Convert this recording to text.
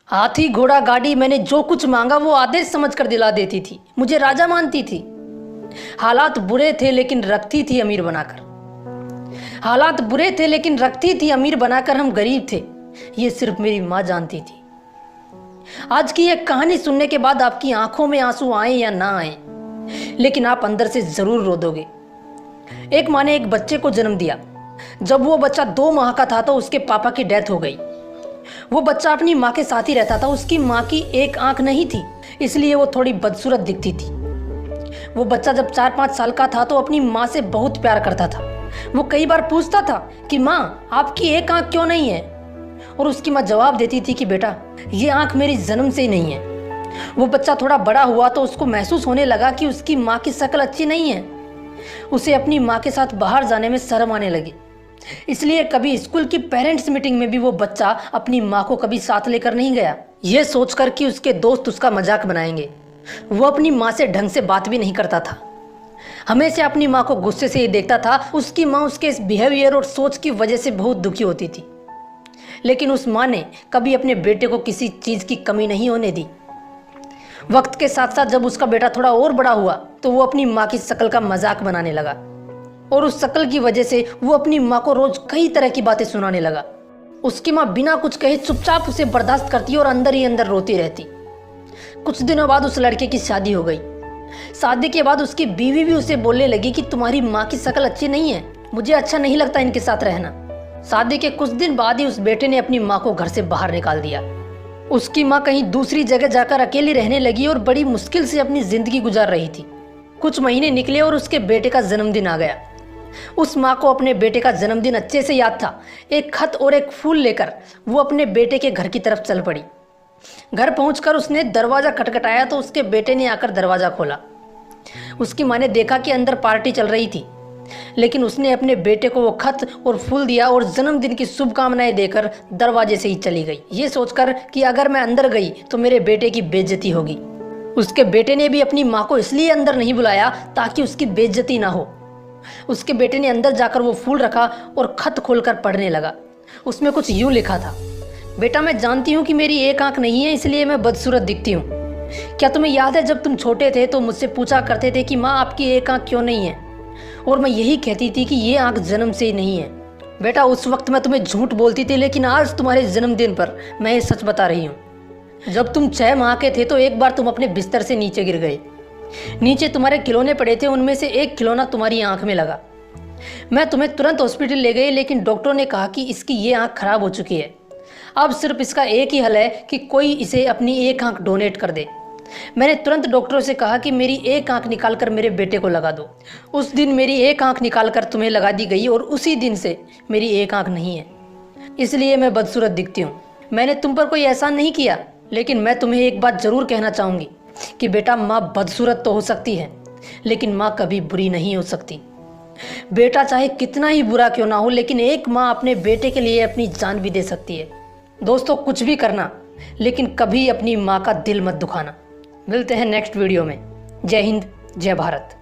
हाथी घोड़ा गाड़ी, मैंने जो कुछ मांगा वो आदेश समझकर दिला देती थी, मुझे राजा मानती थी। हालात बुरे थे लेकिन रखती थी अमीर बनाकर। हालात बुरे थे लेकिन रखती थी अमीर बनाकर, हम गरीब थे ये सिर्फ मेरी माँ जानती थी। आज की यह कहानी सुनने के बाद आपकी आंखों में आंसू आए या ना आए, लेकिन आप अंदर से जरूर रो दोगे। एक माँ ने एक बच्चे को जन्म दिया। जब वो बच्चा 2 माह का था तो उसके पापा की डेथ हो गई। वो बच्चा अपनी माँ के साथ ही रहता था। उसकी माँ की एक आंख नहीं थी, इसलिए वो थोड़ी बदसूरत दिखती थी। वो बच्चा जब 4-5 साल का था तो अपनी माँ से बहुत प्यार करता था। वो कई बार पूछता था कि माँ आपकी एक आंख क्यों नहीं है, और उसकी माँ जवाब देती थी कि बेटा ये आंख मेरी जन्म से ही नहीं है। वो बच्चा थोड़ा बड़ा हुआ तो उसको महसूस होने लगा कि उसकी माँ की शक्ल अच्छी नहीं है। उसे अपनी माँ के साथ बाहर जाने में शर्म आने लगी, इसलिए कभी स्कूल की पेरेंट्स मीटिंग में भी वो बच्चा अपनी माँ को कभी साथ लेकर नहीं गया, ये सोचकर कि उसके दोस्त उसका मजाक बनाएंगे। वो अपनी माँ से ढंग से बात भी नहीं करता था, हमेशा अपनी माँ को गुस्से से ही देखता था। उसकी माँ उसके इस बिहेवियर और सोच की वजह से बहुत दुखी होती थी, लेकिन उस माँ ने कभी अपने बेटे को किसी चीज़ की कमी नहीं होने दी। वक्त के साथ साथ जब उसका बेटा थोड़ा और बड़ा हुआ तो वो अपनी माँ की शक्ल का मजाक बनाने लगा, और उस शक्ल की वजह से वो अपनी माँ को रोज कई तरह की बातें सुनाने लगा। उसकी माँ बिना कुछ कहे चुपचाप उसे बर्दाश्त करती और अंदर ही अंदर रोती रहती। कुछ दिनों बाद उस लड़के की शादी हो गई। शादी के बाद उसकी बीवी भी उसे बोलने लगी कि तुम्हारी माँ की शक्ल अच्छी नहीं है, मुझे अच्छा नहीं लगता इनके साथ रहना। शादी के कुछ दिन बाद ही उस बेटे ने अपनी माँ को घर से बाहर निकाल दिया। उसकी माँ कहीं दूसरी जगह जाकर अकेली रहने लगी और बड़ी मुश्किल से अपनी जिंदगी गुजार रही थी। कुछ महीने निकले और उसके बेटे का जन्मदिन आ गया। उस माँ को अपने बेटे का जन्मदिन अच्छे से याद था। एक खत और एक फूल लेकर वो अपने बेटे के घर की तरफ चल पड़ी। घर पहुंचकर उसने दरवाज़ा खटखटाया तो उसके बेटे ने आकर दरवाज़ा खोला। उसकी माँ ने देखा कि अंदर पार्टी चल रही थी, लेकिन उसने अपने बेटे को वो खत और फूल दिया और जन्मदिन की शुभकामनाएं देकर दरवाजे से ही चली गई, ये सोचकर कि अगर मैं अंदर गई तो मेरे बेटे की बेइज्जती होगी। उसके बेटे ने भी अपनी माँ को इसलिए अंदर नहीं बुलाया ताकि उसकी बेइज्जती ना हो। उसके बेटे ने अंदर जाकर वो फूल रखा और खत खोलकर पढ़ने लगा। उसमें कुछ यूं लिखा था, बेटा मैं जानती हूँ कि मेरी एक आंख नहीं है, इसलिए मैं बदसूरत दिखती हूँ। क्या तुम्हें याद है जब तुम छोटे थे तो मुझसे पूछा करते थे कि माँ आपकी एक आंख क्यों नहीं है, और मैं यही कहती थी कि ये आंख जन्म से ही नहीं है। बेटा उस वक्त मैं तुम्हें झूठ बोलती थी, लेकिन आज तुम्हारे जन्मदिन पर मैं ये सच बता रही हूँ। जब तुम 6 माह के थे तो एक बार तुम अपने बिस्तर से नीचे गिर गए। नीचे तुम्हारे खिलौने पड़े थे, उनमें से एक खिलौना तुम्हारी आंख में लगा। मैं तुम्हें तुरंत हॉस्पिटल ले गई, लेकिन डॉक्टरों ने कहा कि इसकी ये आंख खराब हो चुकी है। अब सिर्फ इसका एक ही हल है कि कोई इसे अपनी एक आंख डोनेट कर दे। मैंने तुरंत डॉक्टरों से कहा कि मेरी एक आंख निकालकर मेरे बेटे को लगा दो। उस दिन मेरी एक आंख निकालकर तुम्हें लगा दी गई और उसी दिन से मेरी एक आंख नहीं है, इसलिए मैं बदसूरत दिखती हूँ। मैंने तुम पर कोई एहसान नहीं किया, लेकिन मैं तुम्हें एक बात जरूर कहना चाहूँगी कि बेटा माँ बदसूरत तो हो सकती है, लेकिन माँ कभी बुरी नहीं हो सकती। बेटा चाहे कितना ही बुरा क्यों ना हो, लेकिन एक माँ अपने बेटे के लिए अपनी जान भी दे सकती है। दोस्तों कुछ भी करना, लेकिन कभी अपनी माँ का दिल मत दुखाना। मिलते हैं नेक्स्ट वीडियो में। जय हिंद, जय भारत।